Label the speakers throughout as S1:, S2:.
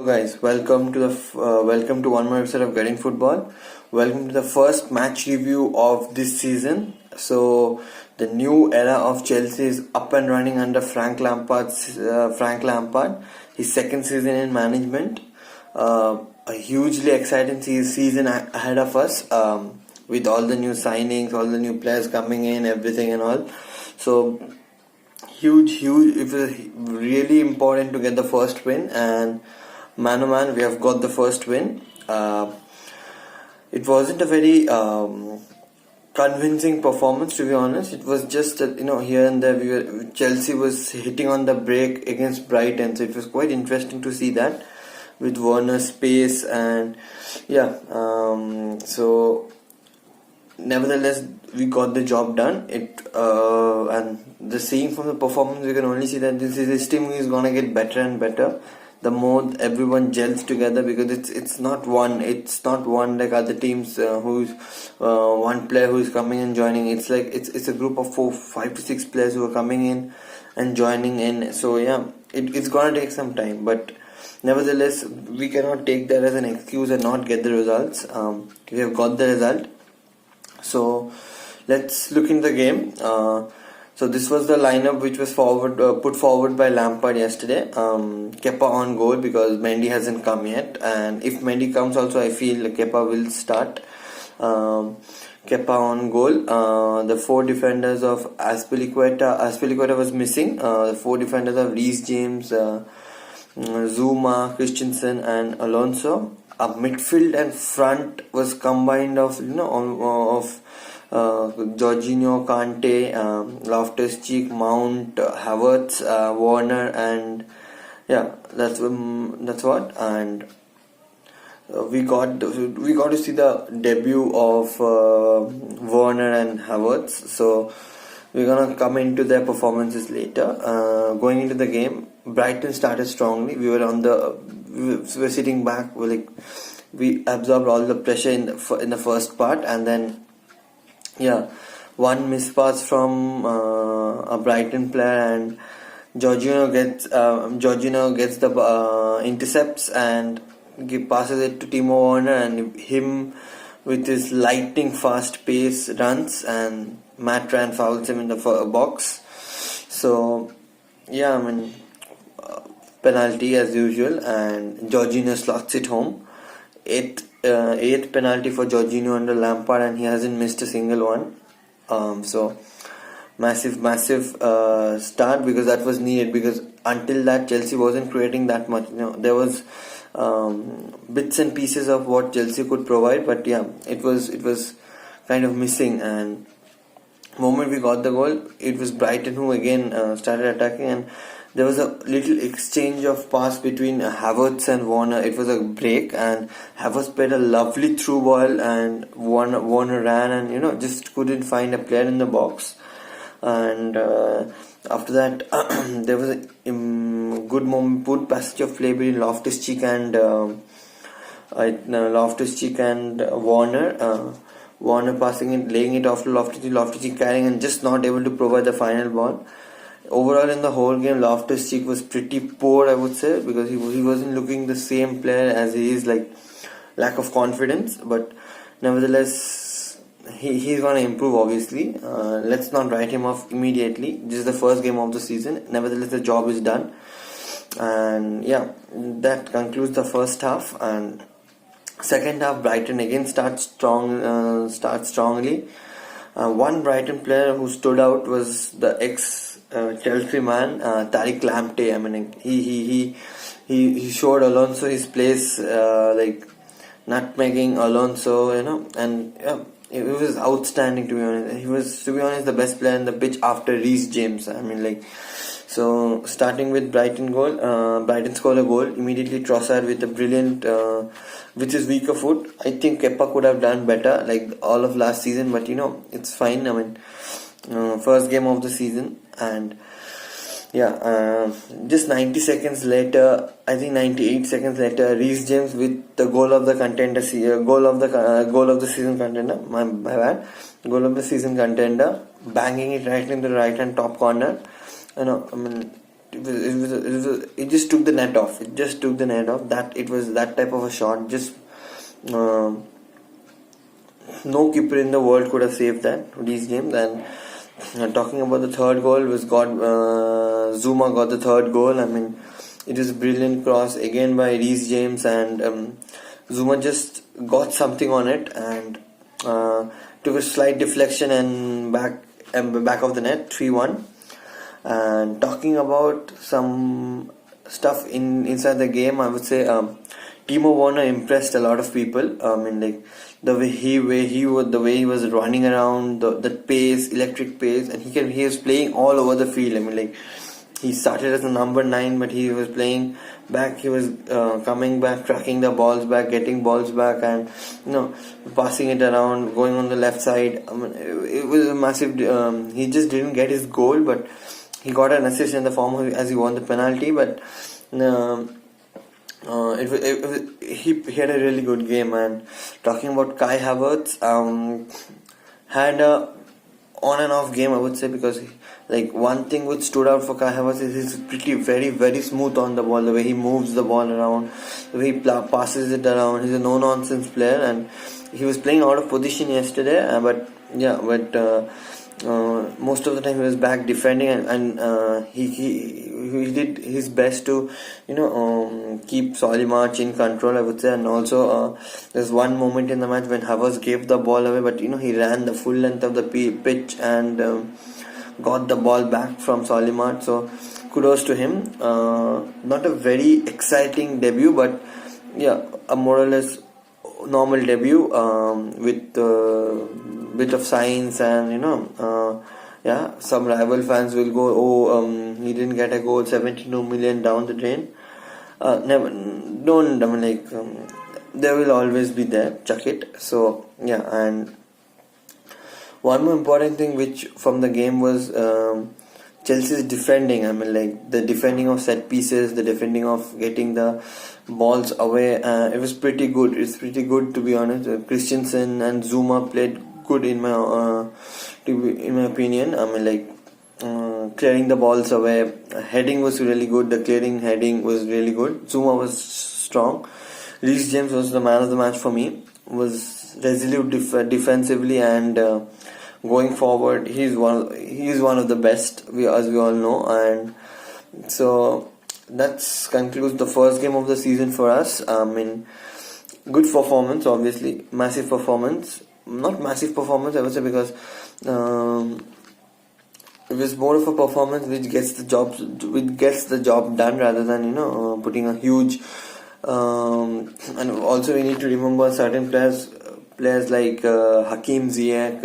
S1: Guys, welcome to one more episode of Getting Football. Welcome to the first match review of this season. So the new era of Chelsea is up and running under Frank Lampard. His second season in management. A hugely exciting season ahead of us. With all the new signings, all the new players coming in, everything and all. So huge. It was really important to get the first win, and man oh man, we have got the first win. It wasn't a very convincing performance, to be honest. It was just that, here and there Chelsea was hitting on the break against Brighton, so it was quite interesting to see that with Werner's pace and so nevertheless we got the job done. And the seeing from the performance, we can only see that this team is gonna get better and better the more everyone gels together, because it's not one like other teams who's one player who is coming and joining. It's like it's a group of 5 to 6 players who are coming in and joining in. So it's gonna take some time, but nevertheless we cannot take that as an excuse and not get the results. We have got the result. So let's look into the game. So this was the lineup which was put forward by Lampard yesterday. Kepa on goal because Mendy hasn't come yet, and if Mendy comes also, I feel Kepa will start. Kepa on goal. The 4 defenders of Azpilicueta was missing. The 4 defenders of Reece James, Zuma, Christensen and Alonso. Midfield and front was combined of Jorginho, Kante, Loftus-Cheek, Mount, Havertz, Werner, and that's what. And we got to see the debut of Werner and Havertz. So we're gonna come into their performances later. Going into the game, Brighton started strongly. We were sitting back. We absorbed all the pressure in the first part, and then one mispass from a Brighton player, and Jorginho gets the intercepts and passes it to Timo Werner, and him with his lightning fast pace runs, and Matt Ryan fouls him in the box. So penalty as usual, and Jorginho slots it home. Eighth penalty for Jorginho under Lampard, and he hasn't missed a single one. So massive start, because that was needed, because until that Chelsea wasn't creating that much. There was bits and pieces of what Chelsea could provide, but it was kind of missing. And moment we got the goal, it was Brighton who again started attacking, and there was a little exchange of pass between Havertz and Werner. It was a break, and Havertz played a lovely through ball, and Werner ran and just couldn't find a player in the box. And after that there was a good passage of play between Loftus-Cheek and Werner. Werner passing it, laying it off to Loftus-Cheek carrying and just not able to provide the final ball. Overall in the whole game, Loftus-Cheek was pretty poor, I would say, because he wasn't looking the same player as he is, like lack of confidence. But nevertheless, he's gonna improve, obviously. Let's not write him off immediately. This is the first game of the season. Nevertheless, the job is done. And that concludes the first half. And second half, Brighton again starts strongly. One Brighton player who stood out was the Chelsea man, Tariq Lamptey. I mean, he showed Alonso his place, like nutmegging Alonso, and it was outstanding, to be honest. He was, to be honest, the best player on the pitch after Reece James. I mean, so starting with Brighton scored a goal immediately. Trossard with a brilliant, with his weaker foot. I think Kepa could have done better, like all of last season, but it's fine. I mean, first game of the season, and just 90 seconds later, I think 98 seconds later, Reece James with the goal of the season contender. My bad, goal of the season contender, banging it right in the right hand top corner. I mean, it just took the net off. It just took the net off. That it was that type of a shot. Just no keeper in the world could have saved that these games. And talking about the third goal, Zuma got the third goal. I mean, it was a brilliant cross again by Reece James, and Zuma just got something on it and took a slight deflection and back of the net, 3-1. And talking about some stuff inside the game, I would say Timo Werner impressed a lot of people. I mean, like the way he was running around, the pace, electric pace, and he was playing all over the field. I mean, like he started as a number 9, but he was playing back. He was coming back, tracking the balls back, getting balls back, and passing it around, going on the left side. I mean, it was a massive. He just didn't get his goal, but he got an assist in the form of as he won the penalty. But he had a really good game. And talking about Kai Havertz, had a on and off game, I would say, because like one thing which stood out for Kai Havertz is he's very very smooth on the ball. The way he moves the ball around, the way he passes it around. He's a no nonsense player, and he was playing out of position yesterday. But most of the time he was back defending, and he did his best to keep Solly March in control, I would say. And also there's one moment in the match when Havertz gave the ball away, but he ran the full length of the pitch and got the ball back from Solly March. So kudos to him. Not a very exciting debut, but a more or less normal debut with bit of science. And some rival fans will go, he didn't get a goal, 72 million down the drain. They will always be there, chuck it. So and one more important thing which from the game was Chelsea's defending. I mean, like the defending of set pieces, the defending of getting the balls away. It was pretty good. It's pretty good, to be honest. Christensen and Zuma played good in my opinion. I mean, like clearing the balls away, heading was really good. The clearing heading was really good. Zuma was strong. Reece James was the man of the match for me. Was resolute defensively, and going forward, he's one of the best, as we all know. And so that concludes the first game of the season for us. I mean, good performance, obviously, massive performance. Not massive performance, I would say, because it was more of a performance which gets the job done, rather than putting a huge. And also we need to remember certain players like Hakim Ziyech,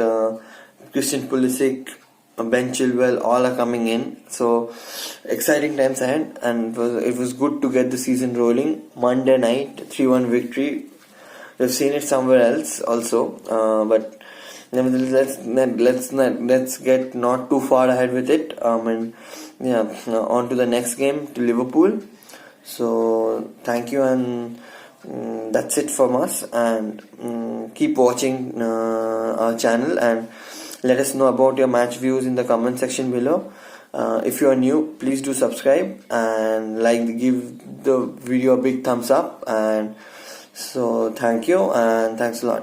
S1: Christian Pulisic, Ben Chilwell, all are coming in. So exciting times ahead, and it was good to get the season rolling. Monday night 3-1 victory. We've seen it somewhere else also, but nevertheless, let's get not too far ahead with it. On to the next game, to Liverpool. So thank you, and that's it from us. And keep watching our channel, and let us know about your match views in the comment section below. If you are new, please do subscribe and give the video a big thumbs up. And so thank you, and thanks a lot.